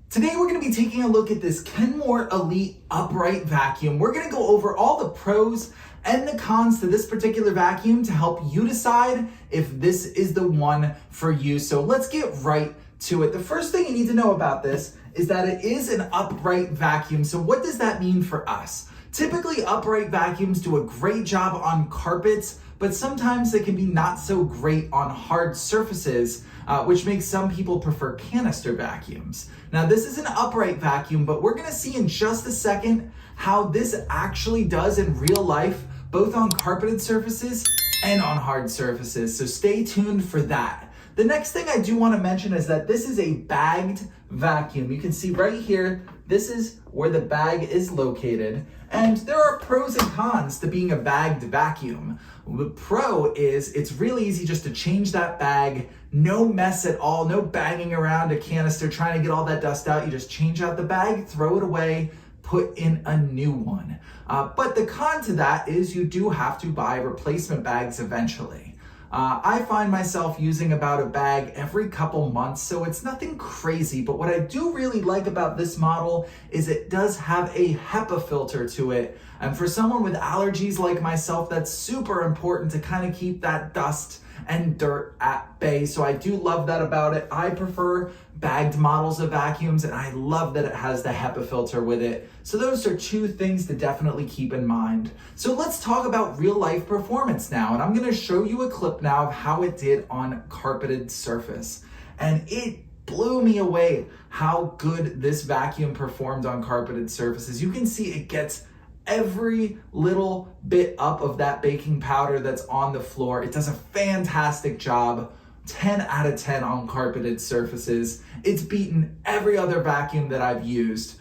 Today we're going to be taking a look at this Kenmore Elite upright vacuum. We're going to go over all the pros and the cons to this particular vacuum to help you decide if this is the one for you. So let's get right to it. The first thing you need to know about this is that it is an upright vacuum. So what does that mean for us? Typically, upright vacuums do a great job on carpets, but sometimes they can be not so great on hard surfaces, which makes some people prefer canister vacuums. Now, this is an upright vacuum, but we're gonna see in just a second how this actually does in real life, both on carpeted surfaces and on hard surfaces. So stay tuned for that. The next thing I do wanna mention is that this is a bagged vacuum. You can see right here, this is where the bag is located. And there are pros and cons to being a bagged vacuum. The pro is it's really easy just to change that bag, no mess at all, no banging around a canister trying to get all that dust out. You just change out the bag, throw it away, put in a new one. But the con to that is you do have to buy replacement bags eventually. I find myself using about a bag every couple months, so it's nothing crazy, but what I do really like about this model is it does have a HEPA filter to it. And for someone with allergies like myself, that's super important to kind of keep that dust and dirt at bay. So I do love that about it. I prefer bagged models of vacuums, and I love that it has the HEPA filter with it. So those are two things to definitely keep in mind. So let's talk about real life performance now. And I'm gonna show you a clip now of how it did on carpeted surface. And it blew me away how good this vacuum performed on carpeted surfaces. You can see it gets every little bit up of that baking powder that's on the floor. It does a fantastic job. 10 out of 10 on carpeted surfaces. It's beaten every other vacuum that I've used.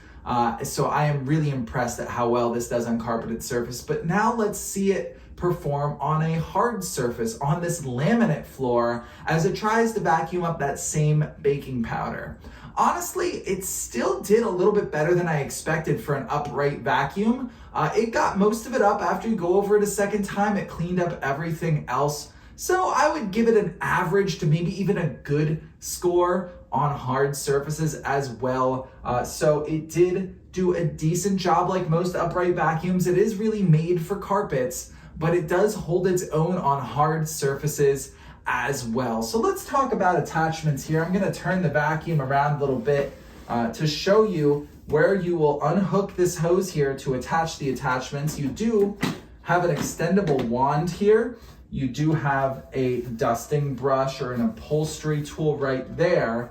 So I am really impressed at how well this does on carpeted surface. But now let's see it perform on a hard surface, on this laminate floor, as it tries to vacuum up that same baking powder. Honestly, it still did a little bit better than I expected for an upright vacuum. It got most of it up. After you go over it a second time, it cleaned up everything else. So I would give it an average to maybe even a good score on hard surfaces as well. So it did do a decent job like most upright vacuums. It is really made for carpets, but it does hold its own on hard surfaces as well. So let's talk about attachments here. I'm gonna turn the vacuum around a little bit to show you where you will unhook this hose here to attach the attachments. You do have an extendable wand here. You do have a dusting brush or an upholstery tool right there.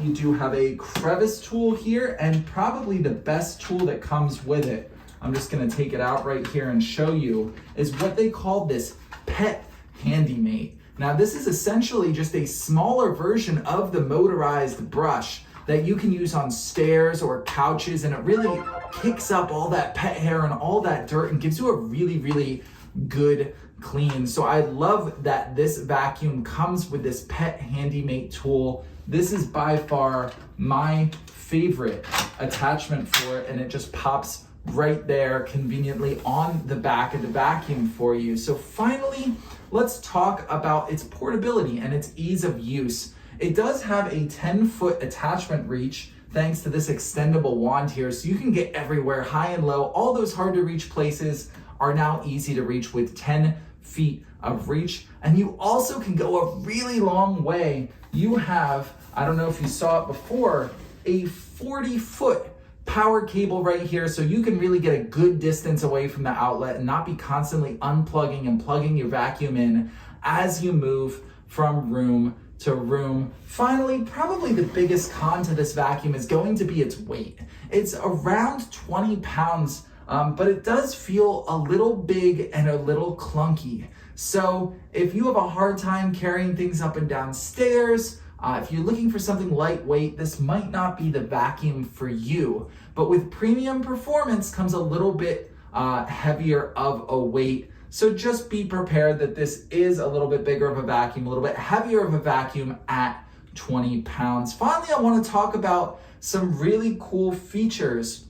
You do have a crevice tool here, and probably the best tool that comes with it, I'm just gonna take it out right here and show you, is what they call this Pet Handi-Mate. Now this is essentially just a smaller version of the motorized brush that you can use on stairs or couches, and it really kicks up all that pet hair and all that dirt and gives you a really, really good clean. So I love that this vacuum comes with this Pet Handi-Mate tool. This is by far my favorite attachment for it, and it just pops right there conveniently on the back of the vacuum for you. So finally, let's talk about its portability and its ease of use. It does have a 10-foot attachment reach thanks to this extendable wand here, so you can get everywhere, high and low. All those hard to reach places are now easy to reach with 10 feet of reach. And you also can go a really long way. You have, I don't know if you saw it before, a 40-foot power cable right here, so you can really get a good distance away from the outlet and not be constantly unplugging and plugging your vacuum in as you move from room to room. Finally, probably the biggest con to this vacuum is going to be its weight. It's around 20 pounds, but it does feel a little big and a little clunky. So if you have a hard time carrying things up and down stairs, if you're looking for something lightweight, this might not be the vacuum for you. But with premium performance comes a little bit heavier of a weight. So just be prepared that this is a little bit bigger of a vacuum, a little bit heavier of a vacuum at 20 pounds. Finally, I want to talk about some really cool features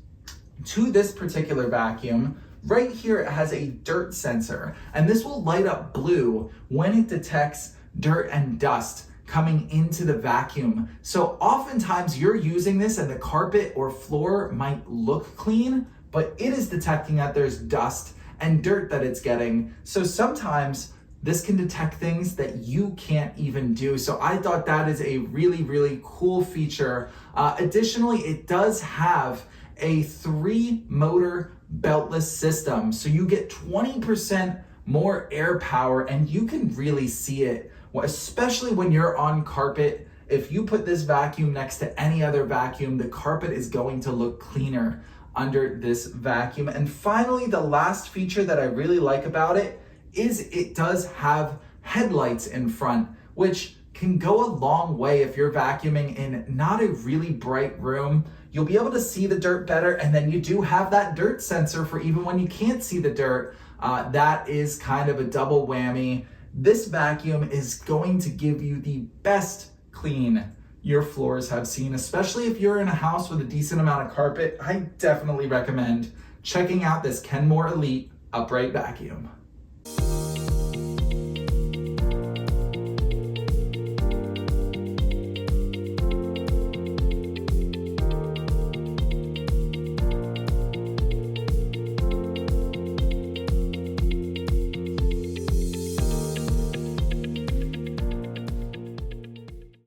to this particular vacuum. Right here, it has a dirt sensor, and this will light up blue when it detects dirt and dust coming into the vacuum. So oftentimes you're using this and the carpet or floor might look clean, but it is detecting that there's dust and dirt that it's getting. So sometimes this can detect things that you can't even do. So I thought that is a really, really cool feature. Additionally, it does have a 3-motor beltless system. So you get 20% more air power and you can really see it, especially when you're on carpet. If you put this vacuum next to any other vacuum, the carpet is going to look cleaner under this vacuum. And finally, the last feature that I really like about it is it does have headlights in front, which can go a long way if you're vacuuming in not a really bright room. You'll be able to see the dirt better, and then you do have that dirt sensor for even when you can't see the dirt. That is kind of a double whammy. This vacuum is going to give you the best clean your floors have seen, especially if you're in a house with a decent amount of carpet. I definitely recommend checking out this Kenmore Elite upright vacuum.